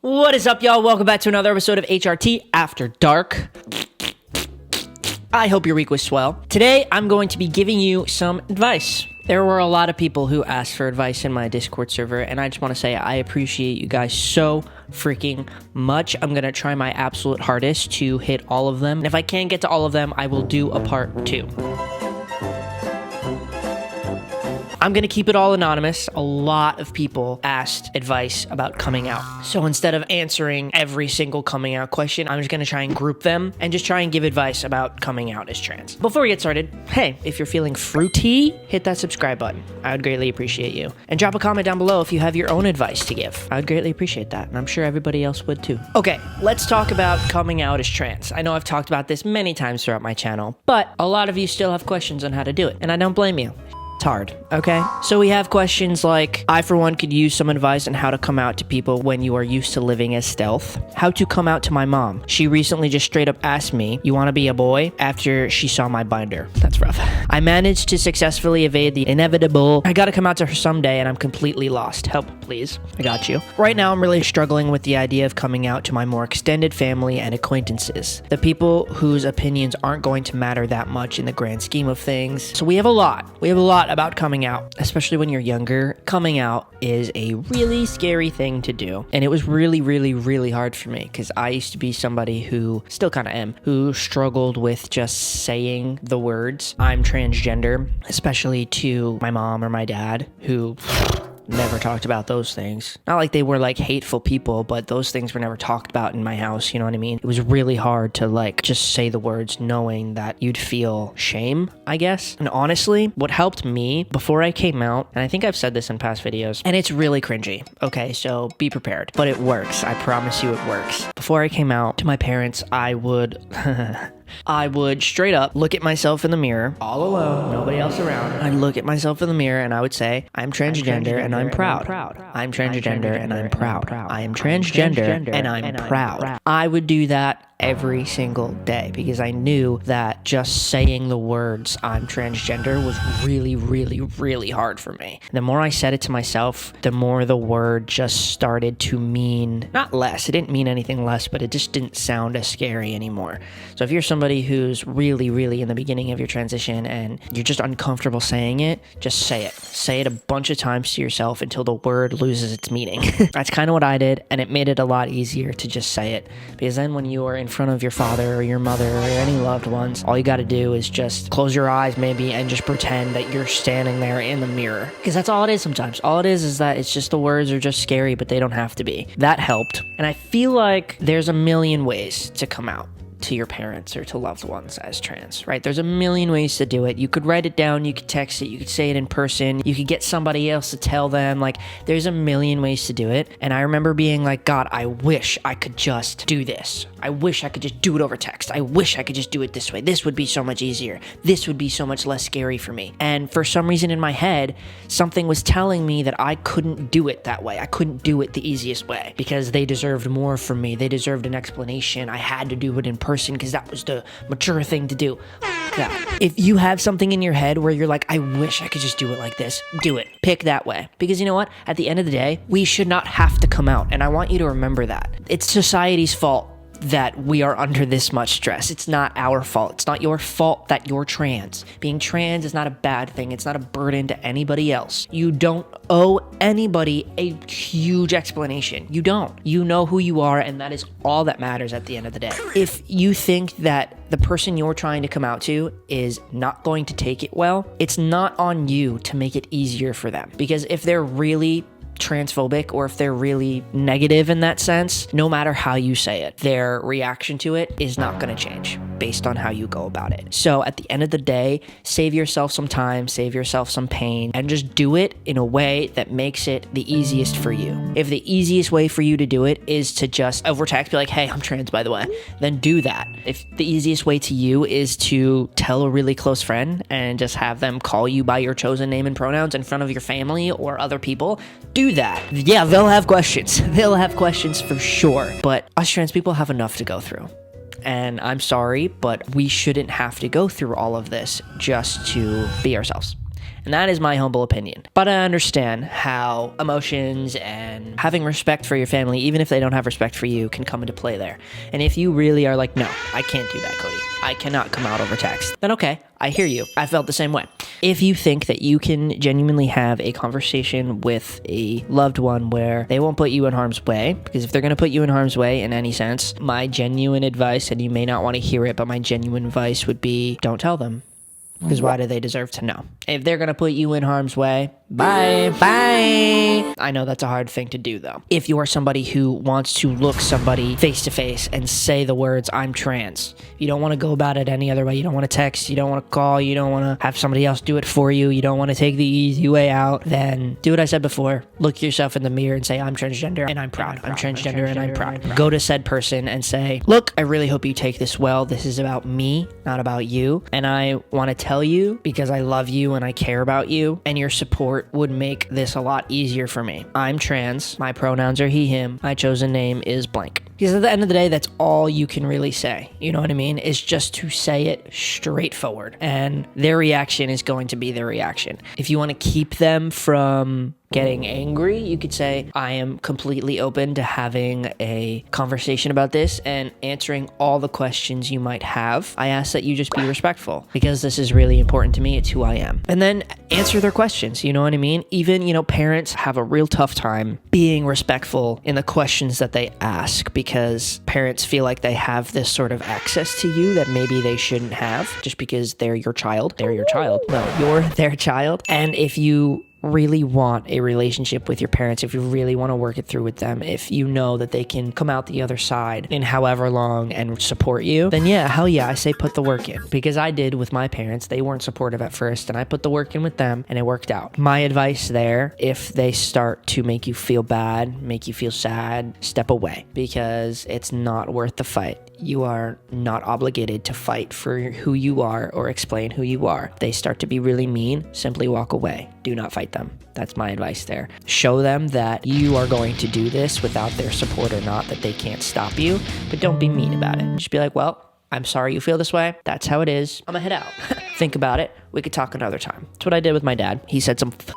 What is up, y'all? Welcome back to another episode of HRT After Dark. I hope your week was swell. Today, I'm going to be giving you some advice. There were a lot of people who asked for advice in my Discord server, and I just want to say I appreciate you guys so freaking much. I'm going to try my absolute hardest to hit all of them. And if I can't get to all of them, I will do a part 2. I'm going to keep it all anonymous. A lot of people asked advice about coming out. So instead of answering every single coming out question, I'm just going to try and group them and just try and give advice about coming out as trans. Before we get started, hey, if you're feeling fruity, hit that subscribe button. I would greatly appreciate you. And drop a comment down below if you have your own advice to give. I would greatly appreciate that. And I'm sure everybody else would too. Okay, let's talk about coming out as trans. I know I've talked about this many times throughout my channel, but a lot of you still have questions on how to do it. And I don't blame you. It's hard, okay? So we have questions like, I for one could use some advice on how to come out to people when you are used to living as stealth. How to come out to my mom. She recently just straight up asked me, you want to be a boy? After she saw my binder. That's rough. I managed to successfully evade the inevitable. I gotta come out to her someday and I'm completely lost. Help, please. I got you. Right now, I'm really struggling with the idea of coming out to my more extended family and acquaintances. The people whose opinions aren't going to matter that much in the grand scheme of things. So we have a lot. We have a lot about coming out, especially when you're younger. Coming out is a really scary thing to do. And it was really hard for me because I used to be somebody who, still kind of am, who struggled with just saying the words, I'm transgender, especially to my mom or my dad who never talked about those things. Not like they were like hateful people, but those things were never talked about in my house, you know what I mean? It was really hard to like just say the words knowing that you'd feel shame, I guess. And honestly, what helped me before I came out, and I think I've said this in past videos, and it's really cringy, okay? So be prepared. But it works. I promise you it works. Before I came out to my parents, I would straight up look at myself in the mirror, all alone, nobody else around. I'd look at myself in the mirror and I would say, I'm transgender and I'm proud. I'm transgender and I'm proud. I am transgender and I'm proud. I would do that every single day because I knew that just saying the words I'm transgender was really hard for me. The more I said it to myself, the more the word just started to mean, not less, it didn't mean anything less, but it just didn't sound as scary anymore. So if you're somebody who's really in the beginning of your transition and you're just uncomfortable saying it, just say it. Say it a bunch of times to yourself until the word loses its meaning. That's kind of what I did, and it made it a lot easier to just say it, because then when you are in front of your father or your mother or any loved ones, all you got to do is just close your eyes maybe and just pretend that you're standing there in the mirror, because that's all it is sometimes. All it is that it's just the words are just scary, but they don't have to be. That helped. And I feel like there's a million ways to come out to your parents or to loved ones as trans, right? There's a million ways to do it. You could write it down, you could text it, you could say it in person, you could get somebody else to tell them. Like, there's a million ways to do it. And I remember being like, God, I wish I could just do this. I wish I could just do it over text. I wish I could just do it this way. This would be so much easier. This would be so much less scary for me. And for some reason in my head, something was telling me that I couldn't do it that way. I couldn't do it the easiest way because they deserved more from me. They deserved an explanation. I had to do it in person because that was the mature thing to do. Yeah. If you have something in your head where you're like, I wish I could just do it like this, do it. Pick that way. Because you know what? At the end of the day, we should not have to come out. And I want you to remember that. It's society's fault that we are under this much stress. It's not our fault. It's not your fault that you're trans. Being trans is not a bad thing. It's not a burden to anybody else. You don't owe anybody a huge explanation. You don't. You know who you are, and that is all that matters at the end of the day. If you think that the person you're trying to come out to is not going to take it well, it's not on you to make it easier for them. Because if they're really transphobic or if they're really negative in that sense, no matter how you say it, their reaction to it is not going to change based on how you go about it. So at the end of the day, save yourself some time, save yourself some pain, and just do it in a way that makes it the easiest for you. If the easiest way for you to do it is to just over text be like, hey, I'm trans by the way, then do that. If the easiest way to you is to tell a really close friend and just have them call you by your chosen name and pronouns in front of your family or other people, do that. Yeah, they'll have questions. They'll have questions for sure. But us trans people have enough to go through. And I'm sorry, but we shouldn't have to go through all of this just to be ourselves. And that is my humble opinion. But I understand how emotions and having respect for your family, even if they don't have respect for you, can come into play there. And if you really are like, no, I can't do that, Cody, I cannot come out over text, then okay, I hear you. I felt the same way. If you think that you can genuinely have a conversation with a loved one where they won't put you in harm's way, because if they're going to put you in harm's way in any sense, my genuine advice, and you may not want to hear it, but my genuine advice would be, don't tell them. Because why do they deserve to know? If they're going to put you in harm's way, bye. I know that's a hard thing to do, though. If you are somebody who wants to look somebody face to face and say the words, I'm trans, you don't want to go about it any other way. You don't want to text, you don't want to call, you don't want to have somebody else do it for you, you don't want to take the easy way out, then do what I said before. Look yourself in the mirror and say, I'm transgender and I'm proud. I'm transgender and I'm proud. Go to said person and say, look, I really hope you take this well. This is about me, not about you. And I want to tell you because I love you and I care about you, and your support would make this a lot easier for me. I'm trans. My pronouns are he, him. My chosen name is blank. Because at the end of the day, that's all you can really say. You know what I mean? Is just to say it straightforward. And their reaction is going to be their reaction. If you want to keep them from getting angry, you could say, I am completely open to having a conversation about this and answering all the questions you might have. I ask that you just be respectful because this is really important to me. It's who I am. And then answer their questions. You know what I mean? Even, parents have a real tough time being respectful in the questions that they ask because parents feel like they have this sort of access to you that maybe they shouldn't have just because they're your child. They're your child. No, you're their child. And if you really want a relationship with your parents, if you really want to work it through with them, if you know that they can come out the other side in however long and support you, then yeah, hell yeah, I say put the work in. Because I did with my parents. They weren't supportive at first, and I put the work in with them, and it worked out. My advice there, if they start to make you feel bad, make you feel sad, step away, because it's not worth the fight. You are not obligated to fight for who you are or explain who you are. They start to be really mean, simply walk away. Do not fight them. That's my advice there. Show them that you are going to do this without their support or not, that they can't stop you, but don't be mean about it. Just be like, well, I'm sorry you feel this way. That's how it is. I'm gonna head out. Think about it. We could talk another time. That's what I did with my dad. He said some f***ed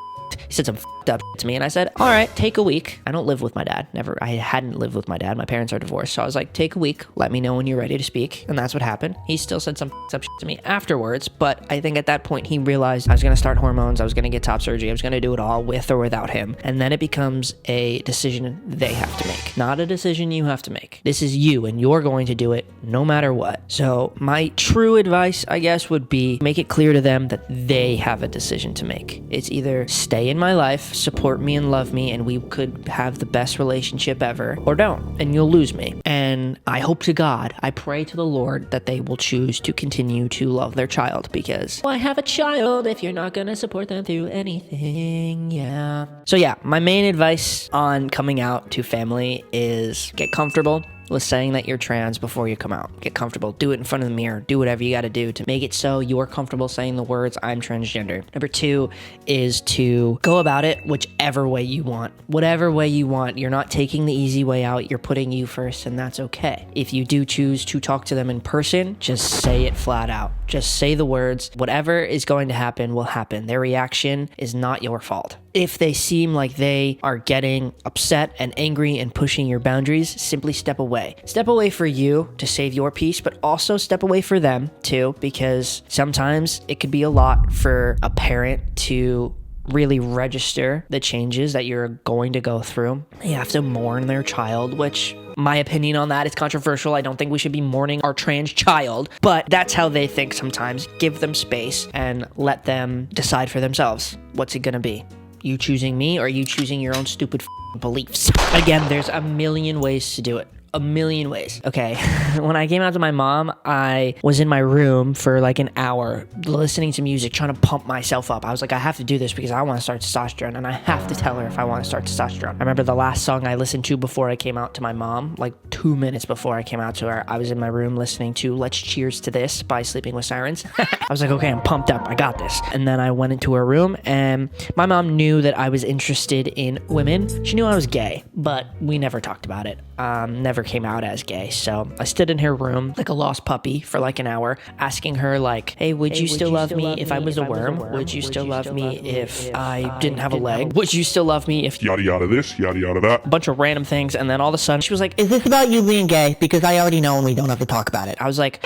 up to me, and I said, all right, take a week. I don't live with my dad. I hadn't lived with my dad. My parents are divorced. So I was like, take a week. Let me know when you're ready to speak. And that's what happened. He still said some shit to me afterwards, but I think at that point he realized I was going to start hormones. I was going to get top surgery. I was going to do it all with or without him. And then it becomes a decision they have to make, not a decision you have to make. This is you, and you're going to do it no matter what. So my true advice, I guess, would be make it clear to them that they have a decision to make. It's either stay in my life, support me and love me, and we could have the best relationship ever, or don't, and you'll lose me. And I hope to God, I pray to the Lord that they will choose to continue to love their child, because why have a child if you're not gonna support them through anything? Yeah. So yeah, my main advice on coming out to family is get comfortable with saying that you're trans before you come out. Get comfortable. Do it in front of the mirror. Do whatever you got to do to make it so you're comfortable saying the words, I'm transgender. Number 2 is to go about it whichever way you want. Whatever way you want. You're not taking the easy way out. You're putting you first, and that's okay. If you do choose to talk to them in person, just say it flat out. Just say the words. Whatever is going to happen will happen. Their reaction is not your fault. If they seem like they are getting upset and angry and pushing your boundaries, simply step away. Step away for you to save your peace, but also step away for them too, because sometimes it could be a lot for a parent to really register the changes that you're going to go through. You have to mourn their child, which my opinion on that is controversial. I don't think we should be mourning our trans child, but that's how they think sometimes. Give them space and let them decide for themselves. What's it gonna be? You choosing me, or you choosing your own stupid beliefs? Again, there's a million ways to do it. A million ways. Okay, when I came out to my mom, I was in my room for like an hour listening to music, trying to pump myself up. I was like, I have to do this because I want to start testosterone, and I have to tell her if I want to start testosterone. I remember the last song I listened to before I came out to my mom, like 2 minutes before I came out to her, I was in my room listening to Let's Cheers to This by Sleeping with Sirens. I was like, okay, I'm pumped up. I got this. And then I went into her room, and my mom knew that I was interested in women. She knew I was gay, but we never talked about it. Never came out as gay. So I stood in her room like a lost puppy for like an hour, asking her like, hey, would you still love me if I was a worm? Would you still love me if I didn't have a leg? Would you still love me if yada yada this, yada yada that? A bunch of random things. And then all of a sudden she was like, Is this about you being gay? Because I already know and we don't have to talk about it. I was like,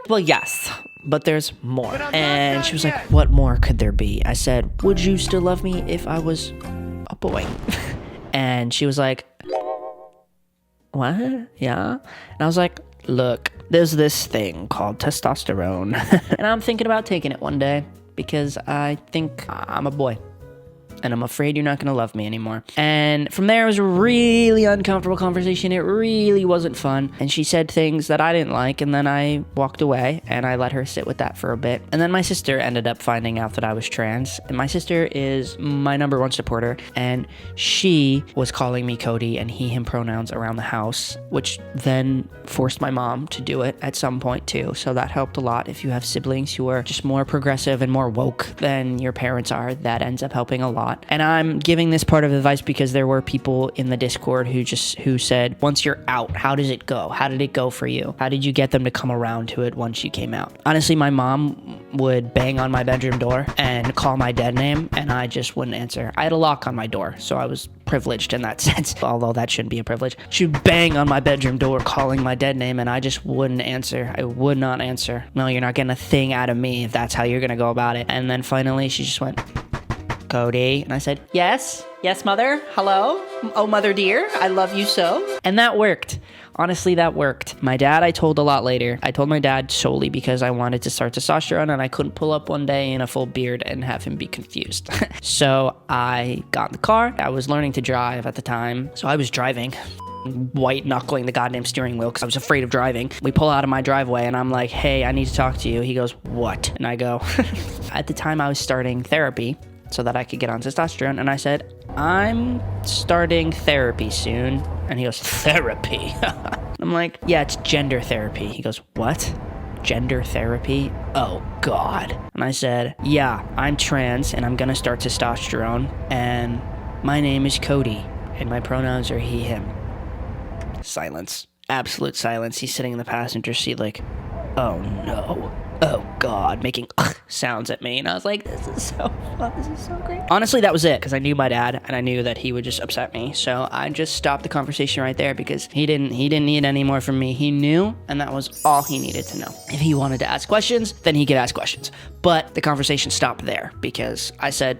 well, yes, but there's more. And she was like, what more could there be? I said, would you still love me if I was a boy? And she was like, what? Yeah? And I was like, look, there's this thing called testosterone. And I'm thinking about taking it one day because I think I'm a boy. And I'm afraid you're not going to love me anymore. And from there, it was a really uncomfortable conversation. It really wasn't fun. And she said things that I didn't like, and then I walked away, and I let her sit with that for a bit. And then my sister ended up finding out that I was trans. And my sister is my #1 supporter, and she was calling me Cody and he, him pronouns around the house, which then forced my mom to do it at some point too. So that helped a lot. If you have siblings who are just more progressive and more woke than your parents are, that ends up helping a lot. And I'm giving this part of advice because there were people in the Discord who said, once you're out, how does it go? How did it go for you? How did you get them to come around to it once you came out? Honestly, my mom would bang on my bedroom door and call my dead name, and I just wouldn't answer. I had a lock on my door, so I was privileged in that sense, although that shouldn't be a privilege. She would bang on my bedroom door calling my dead name, and I just wouldn't answer. I would not answer. No, you're not getting a thing out of me if that's how you're gonna go about it. And then finally she just went, Cody. And I said, yes, mother, hello. Oh, mother dear, I love you so. And that worked. Honestly, that worked. My dad, I told a lot later. I told my dad solely because I wanted to start testosterone and I couldn't pull up one day in a full beard and have him be confused. So I got in the car. I was learning to drive at the time. So I was driving, white knuckling the goddamn steering wheel because I was afraid of driving. We pull out of my driveway and I'm like, hey, I need to talk to you. He goes, what? And I go, at the time I was starting therapy so that I could get on testosterone. And I said, I'm starting therapy soon. And he goes, therapy? I'm like, yeah, it's gender therapy. He goes, what? Gender therapy? Oh, God. And I said, yeah, I'm trans and I'm gonna start testosterone. And my name is Cody and my pronouns are he, him. Silence. Absolute silence. He's sitting in the passenger seat like, oh no. Oh God, making sounds at me. And I was like, this is so fun. This is so great. Honestly, that was it because I knew my dad and I knew that he would just upset me. So I just stopped the conversation right there because he didn't need any more from me. He knew, and that was all he needed to know. If he wanted to ask questions, then he could ask questions. But the conversation stopped there because I said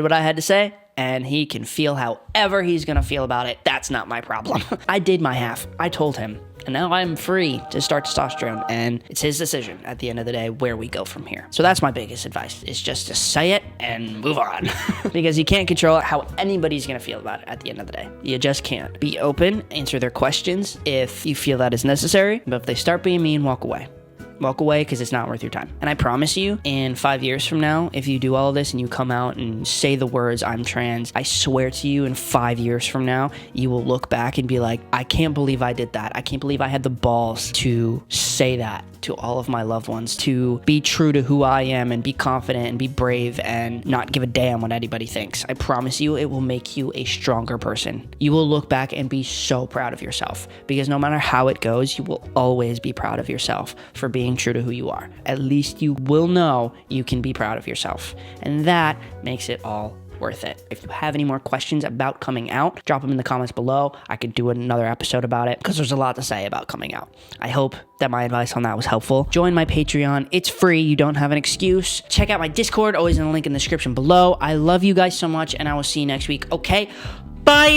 what I had to say. And he can feel however he's gonna feel about it. That's not my problem. I did my half. I told him. And now I'm free to start testosterone. And it's his decision at the end of the day where we go from here. So that's my biggest advice, is just to say it and move on. Because you can't control how anybody's gonna feel about it at the end of the day. You just can't. Be open, answer their questions if you feel that is necessary. But if they start being mean, walk away. Walk away because it's not worth your time. And I promise you, in 5 years from now, if you do all of this and you come out and say the words, I'm trans, I swear to you, in 5 years from now, you will look back and be like, I can't believe I did that. I can't believe I had the balls to say that to all of my loved ones, to be true to who I am and be confident and be brave and not give a damn what anybody thinks. I promise you, it will make you a stronger person. You will look back and be so proud of yourself because no matter how it goes, you will always be proud of yourself for being true to who you are. At least you will know you can be proud of yourself. And that makes it all worth it. If you have any more questions about coming out, drop them in the comments below. I could do another episode about it because there's a lot to say about coming out. I hope that my advice on that was helpful. Join my Patreon. It's free. You don't have an excuse. Check out my Discord, always in the link in the description below. I love you guys so much and I will see you next week. Okay? Bye!